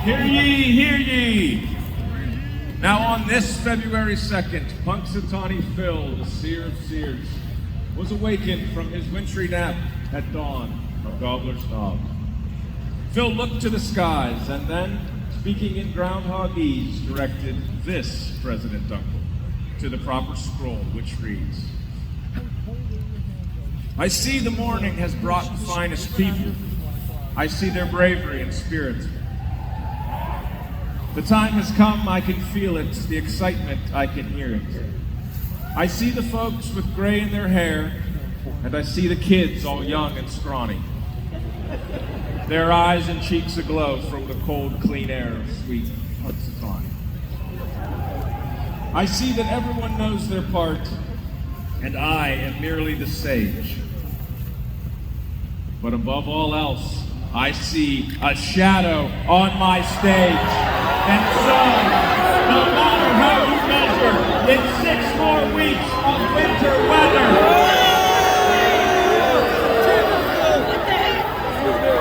Hear ye, hear ye! Now on this February 2nd, Punxsutawney Phil, the seer of seers, was awakened from his wintry nap at dawn of Gobblers Knob. Phil looked to the skies and then, speaking in Groundhogese, directed this President Dunkel to the proper scroll, which reads, I see the morning has brought the finest people. I see their bravery and spirit. The time has come, I can feel it, the excitement, I can hear it. I see the folks with gray in their hair, and I see the kids all young and scrawny. Their eyes and cheeks aglow from the cold, clean air of sweet Punxsutawney. I see that everyone knows their part, and I am merely the sage. But above all else, I see a shadow on my stage. And so, no matter how you measure, in 6 more weeks,